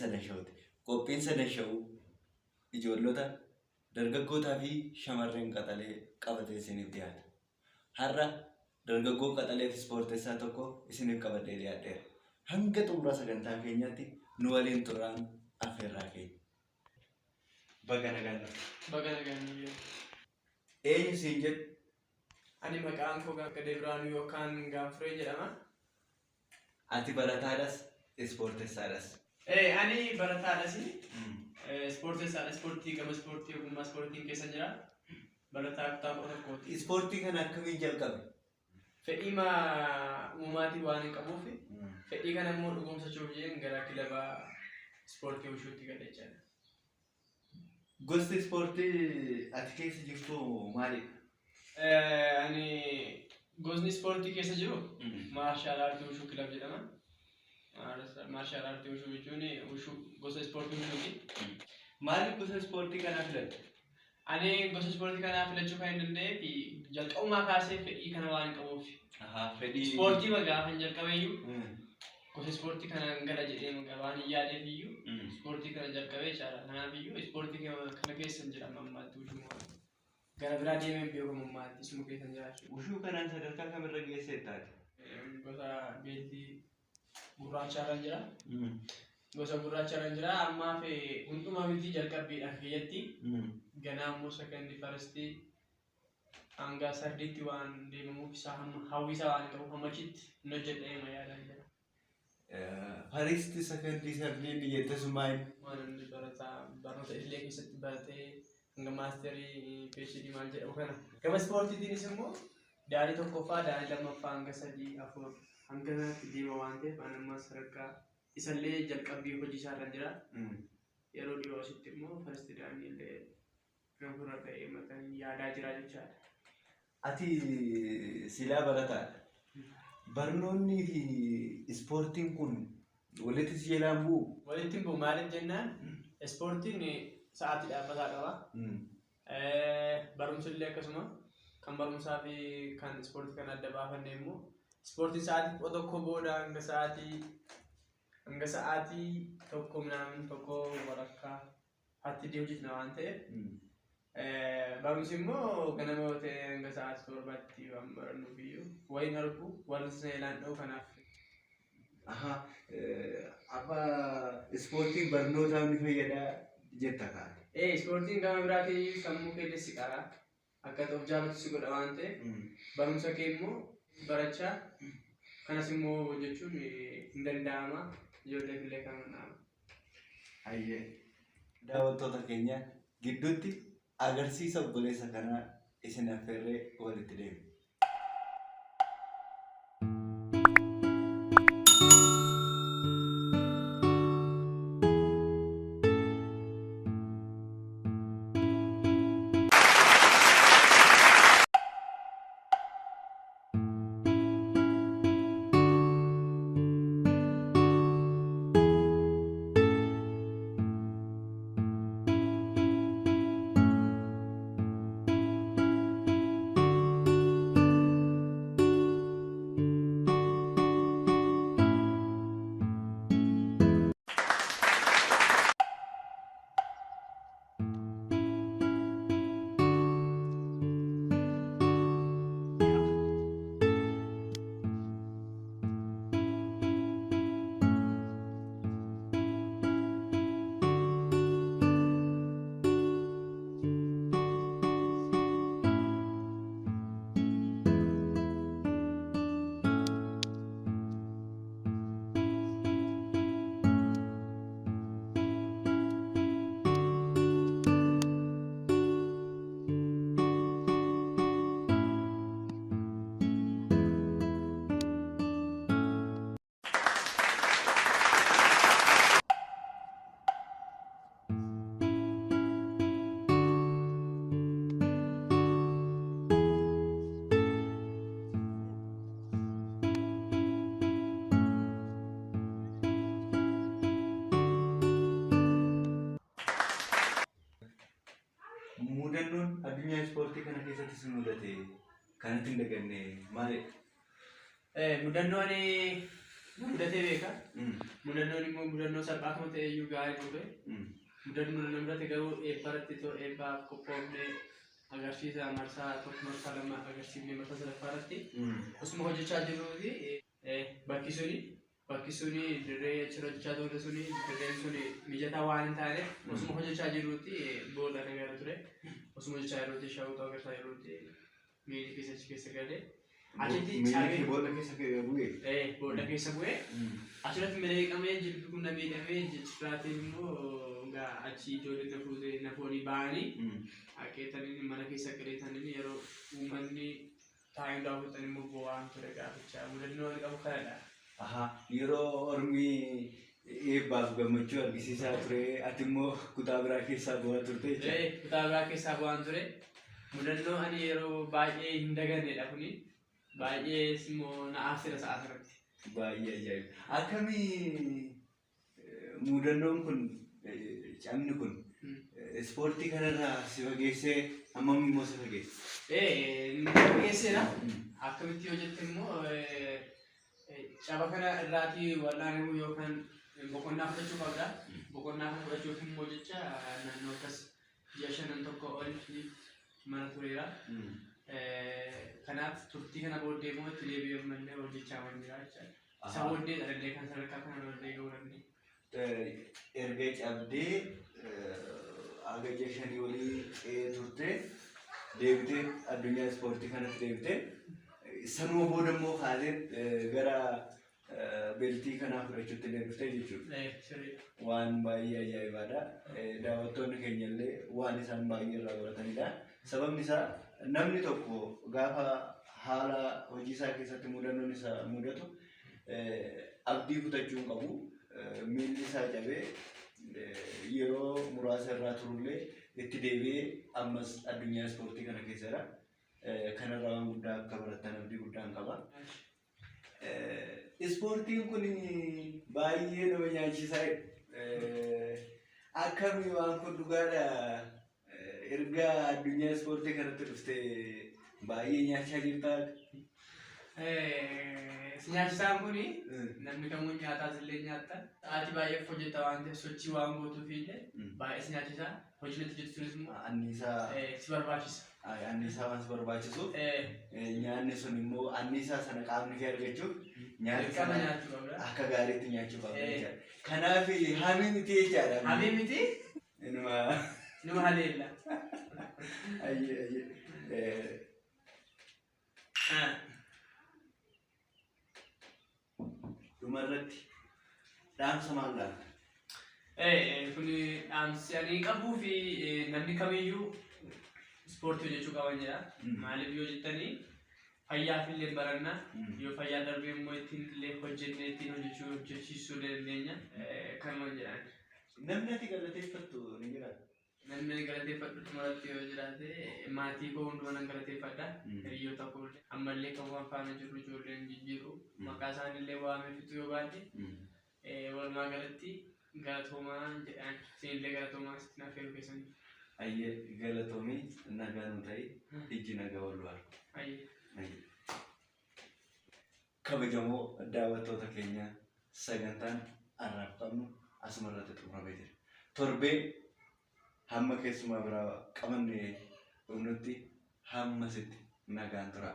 sana shawti. Qophiin sana shawu ijoollota dargaggootaa fi shamarreen qaxalee qabatee isiniif dhiyaata. Har'a dargaggoo qaxaleef ispoorteessaa tokko isiniif qabadhee dhiyaadheera. Hanga xumura sagantaa keenyaatti nu waliin turaan affeerraa keenya. Baga nagaan. Eenyu siin jedhu? Ani maqaan koo Gaanfuree Biraanuu yookaan Gaanfuree jedhama. Ati barataadhas ispoorteessaadhas? Ani barataadhas. Ispoorteessaadha. Ispoortii gama ispoortii ogummaa ispoortiin keessa jira. Barataa kutaa 11. Ispoortii kana akkamiin jalqabe? Fedhii uumamaatiin waan hin qabuuf fedhii kana immoo dhugoomsachuuf jedheen gara kilaba ispoortii Wushuutti galee. Gosti ispoortii ati keessa jirtu maalidha? Ani gosni ispoortii keessa jiru maarshaal aartii Wushuu kilab jedhama. Maarshaal aartii Wushuu jechuun gosa ispoortii Wushuuti. Maaliif gosa ispoortii kanaa filatte? Ani gosa ispoortii kanaa filachuu kan hin danda'eef jalqabumaa kaasee fedhii kana waan qabuuf. Fedhii ispoortii gaafa hin jalqabeeyyuu gosa ispoortii kanaan gala jedhee waan hin yaadeef iyyuu ispoortii kana jalqabee jira. Kanaaf iyyuu ispoortii kana keessa hin jira ammaatti Wushuu gara biraa deemeen beekamummaatti isuma keessa jiraachuu. Wushuu kanaan sadarkaa kamirra geessee taate? Gosa beeltii gurraacharra jira. Gosa gurraacharra jira. Ammaaf hundumaa miti jalqabbiidhaan keeyyatti. Ganaa immoo sekondii farstii hanga sardiitti waan deemamuuf isaa hawwisaa waan qabuuf hammachitti hin hojjedhee ma yaadaan jira. Faristii sekondii sardiin dhiyeessisumaa waan inni barnoota idilee keessatti baratee hanga maasterii PhD maal jedhamu kana. Gama ispoortiitiinis immoo daarii tokkoffaa, daarii lammaffaa hanga 3, 4 hanga sanatti deema waan ta'eef ani ammas sadarkaa isallee jalqabbii hojii isaarra jira. Yeroo dhiyoo asitti immoo faristii daanii illee gambura ta'ee maqaan yaadaa jira jechaadha. Ati silaa barataadha. Barnoonni fi ispoortiin kun walitti si jelaan bu'u? Walitti bu'u maaliif jennaan ispoortiin sa'aatii dhaabbataa qaba. Barumsi illee akkasuma kan barumsaa fi kan ispoortii kan adda baafanne immoo ispoortiin sa'aatii tokko booda hanga sa'aatii tokko minaamin tokko walakkaa hatti hojjetna waan ta'eef barumsi immoo ganama yoo ta'e hanga sa'aatii 7tti waan barannuuf iyyuu wayin argu warri seelaan dha'u kanaaf. Amma ispoortiin barnootaaf ni fayyada jetta kaa'e? Ispoortiin gama biraatiin sammuu keessa si qara. Akka of jaalatu si godha waan ta'eef barumsa kee immoo barachaa kanas immoo hojjechuun hin danda'ama. Ijoollee illee kan nama. Hayyee daawwattoota keenya gidduutti agarsiisa obboleessa kanaa isin affeerree walitti deemu. Mudannoon addunyaa ispoortii kana keessatti si mudate kanatti hin daganne maalidha? Mudannoon mudatee beeka. Mudannoon immoo mudannoo salphaatuma ta'e iyyuu gaarii ture. Mudannoo namatti garuu eebbaratti too eebbaaf qophoofnee agarsiisa marsaa tokko marsaa lama agarsiifnee marsaa sadaffaa irratti osuma hojjechaa jirruuti bakki suni dirree achirra hojjechaa turre suni dirreen suni mijataa waan hin taaneef osuma hojjechaa jirruuti boolla nagara ture osuma hojjechaa jirruuti shaawutu agarsiisaa jirruuti miilli keessa galee. Achitti caabee boolla keessa bu'ee. Boolla keessa bu'ee achirratti miidhagfamee jilbi kun miidhamee jilbiraatiin immoo achi ijoollee na fuudhanii ba'anii haqeetanii mana keessa galeetanii yeroo uummanni taa'ee daawwatan immoo bu'aan ture gaafachaa mudannoo qabu kanadha. Yeroo ormi eebbaaf gammachuu argisiisaa ture ati immoo kutaa biraa keessaa bu'aa turte jechuudha. Kutaa biraa keessaa bu'aan ture mudannoo ani yeroo baay'ee hin dagannedha kuni baay'ee immoo na aasira sa'a irratti. Baay'ee ajaa'iba. Akkamii mudannoon kun cabni kun ispoortii kanarraa si fageessee hammam immoo si fageesse? Ni fageesseera. Akkamitti yoo jette immoo caba kana irraatii wal'aanamuu yookaan boqonnaa fudhachuu qabda. Boqonnaa kana fudhachuuf immoo jecha naannoo akkas ji'a shanan tokko ol mana tureera. Kanaaf turtii kana booddee immoo itti deebi'ee mallee hojjechaa waan jira jechaadha. Isa booddee dhallee kan sadarkaa kana booddee ga'uu dandeenye. Erga cabdee aga ji'a shanii olii turte deebitee addunyaa ispoortii kanatti deebitee sanuma booda immoo kaatee gara beeltii kanaa fudhachuutti deebiftee jechuudha. Waan baay'ee ajaa'ibaadha. Daawwattoonni keenya illee waan isaan baay'ee irraa baratanidha. Sababni isaa namni tokko gaafa haala hojii isaa keessatti mudannoon isa mudatu abdii kutachuu hin qabu. Miilli isaa cabee yeroo muraasa irraa turullee itti deebi'ee ammas addunyaa ispoortii kana keessadha. Kanarraa waan guddaa akka baratan abdii guddaan qaba. Ispoortiin kun baay'ee nama nyaachisaa. Akkamii waan kun dhugaadha erga addunyaa ispoortii kanatti dhuftee baay'ee nyaachaa jirtaa? Nyaachisaan kuni namni kamuu nyaataas illee nyaata. Sa'aatii baay'eef hojjeta waan ta'eef sochii waan gootuuf illee baay'ee si nyaachisaa. Hojiin itti jirtu sunis immoo anniisaa si barbaachisa. Anniisaa waan si barbaachisuuf nyaanni sun immoo anniisaa sana qaamni kee argachuuf dirqama nyaachuu qabda. Akka gaariitti nyaachuu qabda jechaadha. Kanaaf hamii miti jechaadha. Hamii miti? Numa haleella. Dhumarratti dhaamsa maal laata? Kun dhaamsi ani qabuu fi namni kamiyyuu ispoortii hojjechuu qaban jedha. Maaliif yoo jettanii fayyaaf illee baranna yoo fayyaa darbee immoo ittiin illee hojjennee ittiin hojjechiisuu dandeenya. Kanuma jedhan. Namni ati galateeffattu ni jiraata? Namni galateeffadhu dhumarratti yoo jiraate maatii koo hundumaa nan galateeffadha. Hiriyoota koo ammallee kan waan faana jiru ijoolleen jijjiiru maqaa isaaniillee waamee fixuu yoo baate walumaa galatti galatoomaa jedhaan isinillee galatoomaa sitti naaf heeruu keessanii. Ayyee galatoomii nagaa nu ta'e ijji nagaa wal waaru. Kabajamoo daawwattoota keenya sagantaan har'aaf qabnu asuma irratti xumuramee jira. Torbee hamma keessumaa biraa qabanne nutti hamma sitti nagaan tura.